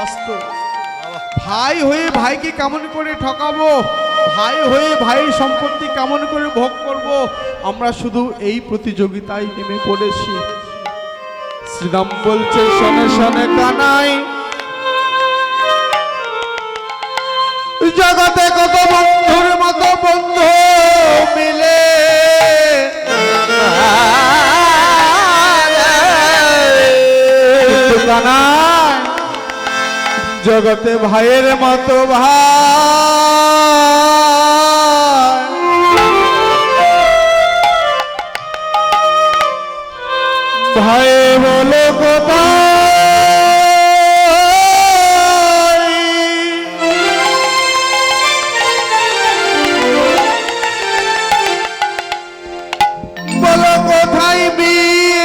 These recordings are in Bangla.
বাস্তব। ভাই হয়ে ভাইকে কেমন করে ঠকাবো, ভাই হয়ে ভাইয়ের সম্পত্তি কেমন করে ভোগ করব, আমরা শুধু এই প্রতিযোগিতায় নেমে পড়েছি। শ্রীরাম বলছে শোনে শোনে কানাই, জগতে কত বন্ধুর মতো বন্ধু মিলে, কানাই জগতে ভাইয়ের মতো ভাই, ভাই বলো কোথায়, বলো কোথায় মিলে,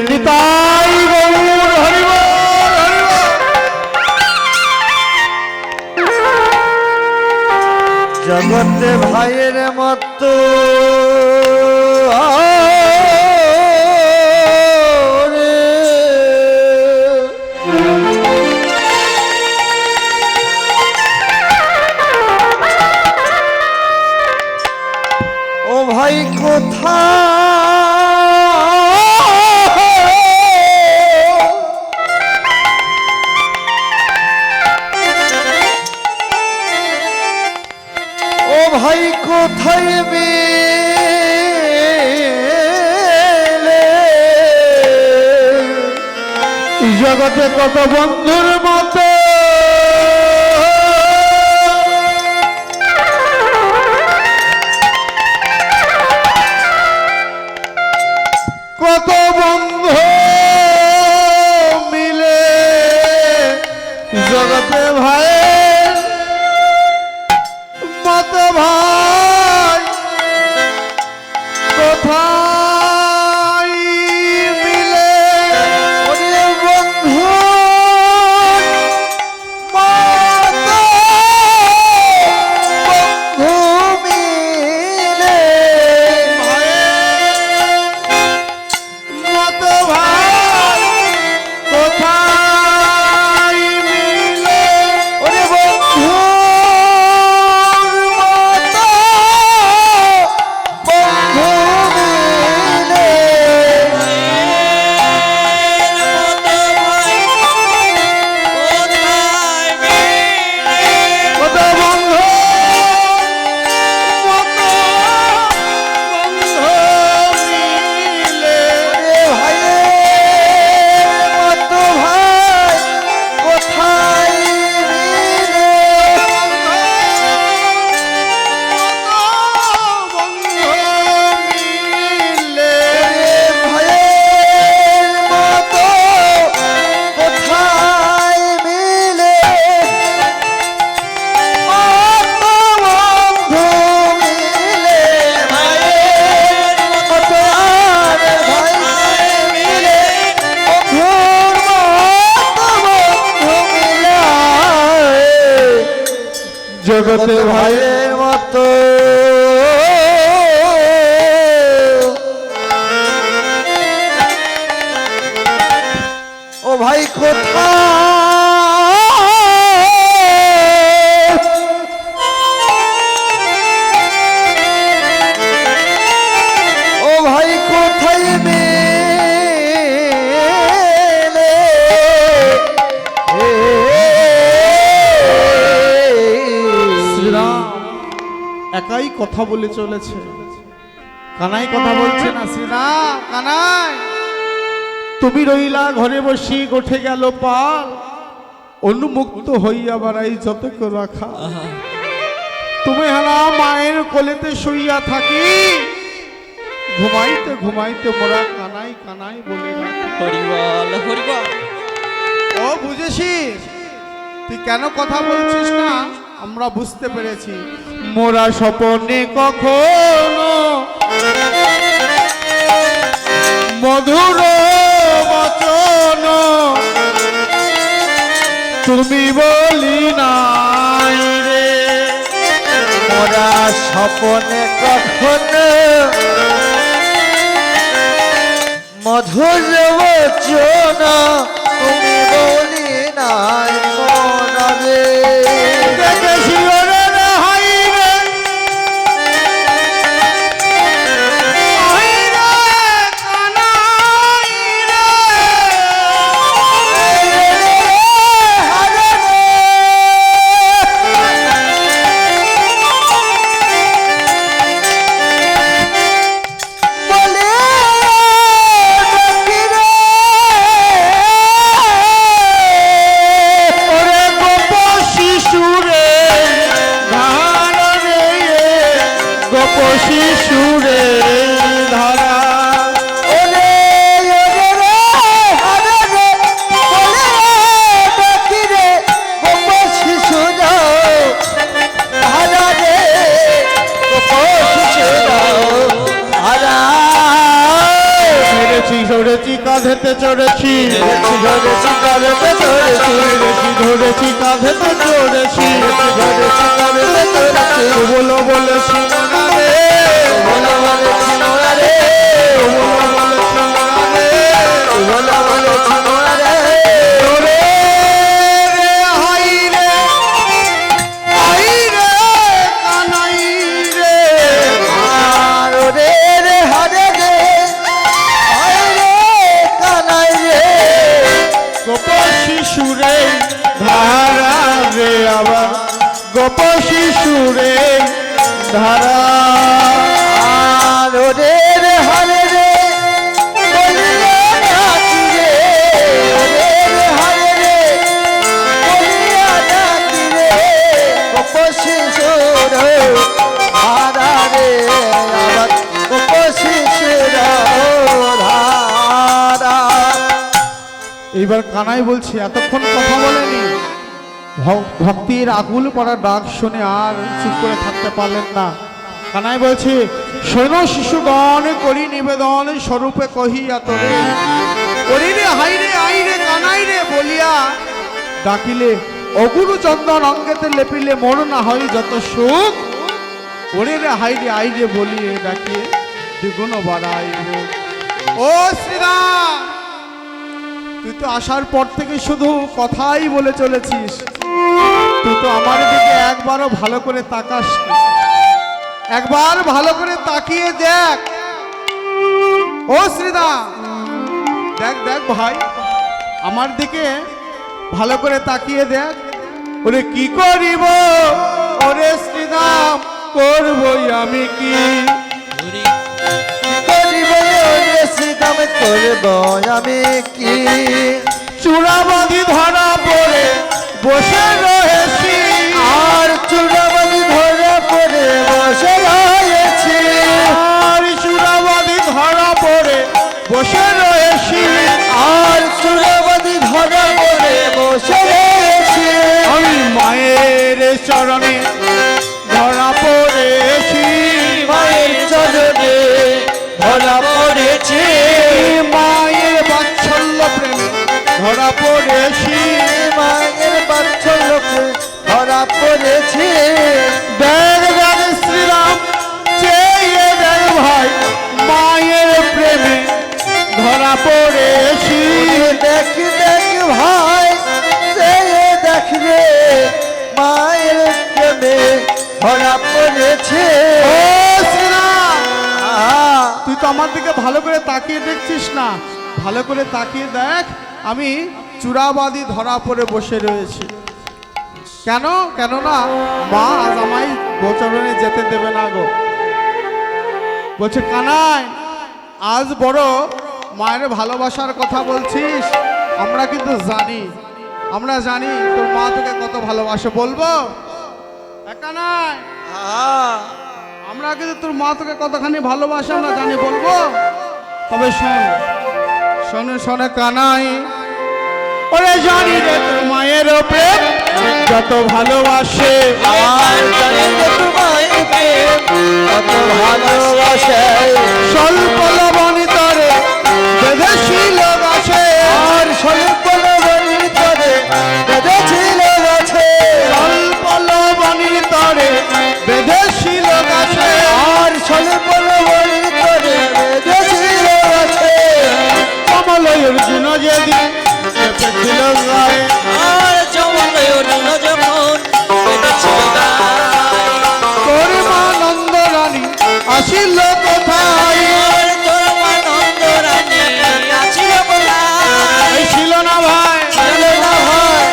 নিতাই গৌর হরি বল, হরি বল। জগতে ভাইয়ের মতো ও ভাই ভাই কোথায় মেলে, জগতে কত বন্ধুর মতো কত বন্ধু মিলে, জগতে ভাইয়ের মতো ভাই কোথায় মিলে, ওরে বন্ধু মতো বন্ধু মিলে, মতো ভাই কোথায় মিলে, ওরে বন্ধু জগতে ভাইয়ের মতো ও ভাই কোথায়, ও ভাই কোথায় মেলে, শ্রীরাম একাই কথা বলে চলেছে, কানাই কথা বলছে না। শ্রীরাম কানাই তুমি রইলা ঘরে বসি, গোঠে গেল পাল, অনুমুক্ত হইয়া বাড়াই যতক রাখা, তুমি হেলা মায়ের কোলেতে শুইয়া থাকি, ঘুমাইতে ঘুমাইতে মোরা কানাই কানাই বলে রাখি। হরিবল হরিবল। ও বুঝেছিস, তুই কেন কথা বলছিস না আমরা বুঝতে পেরেছি। মোরা স্বপনে কখনো মধুর বচন তুমি বলি নাই রে, মোরা স্বপনে কখনো মধুর বচন তুমি বলি নাই মনরে দেখেছি ওরে রে হাই রে, হাই রে কানাই রে। ওরে গোপ শিশুরে ধার রে, গোপ শিশুরে ধারা। ধরেছি ধরেছি কাঁধেতে চড়েছি, ধরেছি কাঁধেতে চড়েছি, ধরেছি কাঁধেতে চড়েছি, ধরেছি কাঁধেতে চড়েছি। বলো বলেছি মোরা রে, বলো বলেছি মোরা রে, বলো বলেছি মোরা রে, বলো বলেছি মোরা রে। ওরে রে হাই রে, হাই রে কানাই রে। আর রে রে হারে রে হায় রে কানাই রে গোপ শিশুরে ধারা রে, আবার গোপ শিশুরে ধারা। আর রে রে হারে রে বলিয়া ডাকি রে রে রে হারে রে বলিয়া ডাকি রে গোপ শিশুর ধারা রে আবার গোপ শিশুর ধারা এইবার কানাই বলছি এতক্ষণ কথা বলেনি, ভক্তির আকুল পড়া ডাক শুনে আর চুপ করে থাকতে পারলেন না। কানাই বলছে, শোনো শিশুগণ করি নিবেদন স্বরূপে কহিয়া তোরে, করি রে হাই রে আই রে কানাই রে বলিয়া ডাকিলে অগুরু চন্দন অঙ্গেতে লেপিলে মোর না হয় যত সুখ। ওরে রে হাই রে আই রে বলিয়ে ডাকিয়ে দ্বিগুণ বাড়াই রে। ও শ্রীরাম, তুই তো আসার পর থেকে শুধু কথাই বলে চলেছিস, তুই তো আমার দিকে একবারও ভালো করে তাকাস না। একবার ভালো করে তাকিয়ে দেখ। ও শ্রীরাম, দেখ দেখ ভাই, আমার দিকে ভালো করে তাকিয়ে দেখ। ওরে কি করিব ওরে শ্রীরাম, করবই আমি কি? করিব রে শ্রীরাম করব আমি কি চূড়াবাঁধি ধরা পড়ে বসে রয়েছি, আর চূড়াবালি ধরা পড়ে বসে রয়েছি আর চূড়াবাঁধি ধরা পড়ে বসে রয়েছি, আর চূড়াবালি ধরা পড়ে বসে রয়েছি আমি মায়ের চরণে ধরা পড়েছি, মায়ের চরণে ধরা পড়েছি মায়ের বাৎসল্য প্রেমে ধরা পড়েছি। মায়ের বাৎসল্যকে ধরা পড়েছি দেখ দেখ শ্রীরাম, চেয়ে দেখ ভাই, মায়ের প্রেমে ধরা পড়েছি। দেখ দেখ ভাই চেয়ে দেখ রে মায়ের প্রেমে ধরা পড়েছে ও শ্রীরাম, তুই তো আমার দিকে ভালো করে তাকিয়ে দেখছিস না, ভালো করে তাকিয়ে দেখ, আমি চূড়াবাদী ধরা পড়ে বসে রয়েছি। কেন? কেননা মা আজ আমায় গোচরণে যেতে দেবে না গো। বলছে কানাই, আজ বড় মায়ের ভালোবাসার কথা বলছিস, আমরা কিন্তু জানি, আমরা জানি তোর মা তোকে কত ভালোবাসে। বলবো কানাই, আমরা কিন্তু তোর মা তোকে কতখানি ভালোবাসে আমরা জানি, বলবো? তবে শোন, শোনে শোনে কানাই, ওরে জানি রে তোর মায়ের প্রেম যত ভালোবাসে, আর জানি যে তোমায় প্রেম কত ভালোবাসে স্বল্প লবণী তরে বেঁধেছিল গাছে, আর স্বল্প লবণী তরে বেঁধেছিল গাছে স্বল্প লবণী তরে বেঁধেছিল ছিল গায়ে আর যমনয়ন যখন কেটেছিল গায়ে। তোর মা নন্দ রানী আসিল কোথায় আর তোর মা নন্দ রানী আছিল কোথায়? এই ছিল না ভাই ছিল না ভাই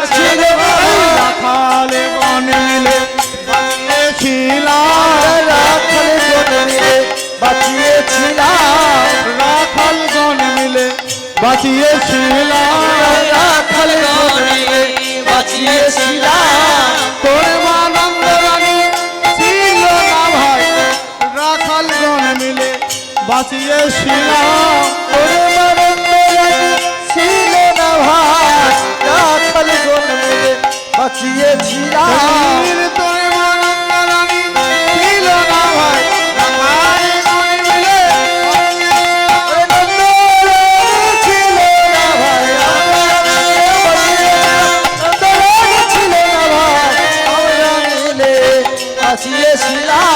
ছিল না ভাই রাখালে গণ মিলে বাঁচিয়েছিলাম রাখাল গণ মিলে বাঁচিয়েছিলাম রাখাল গণ মিলে বাঁচিয়েছিলাম রাখাল গণ মিলে বাঁচিয়েছিলাম তোর মা নন্দ রানী ছিল না ভাই রাখাল গণ মিলে বাঁচিয়েছিলাম ওরে মানন্দ রানী ছিল না ভাই রাখাল গণ মিলে বাঁচিয়েছিলাম বীর তোর মা নন্দ রানী ছিল না ভাই রাখাল গণ মিলে ওরে নন্দ রানী ছিল না ভাই নন্দ রানী ছিল না ভাই আমরা মিলে বাঁচিয়েছিলাম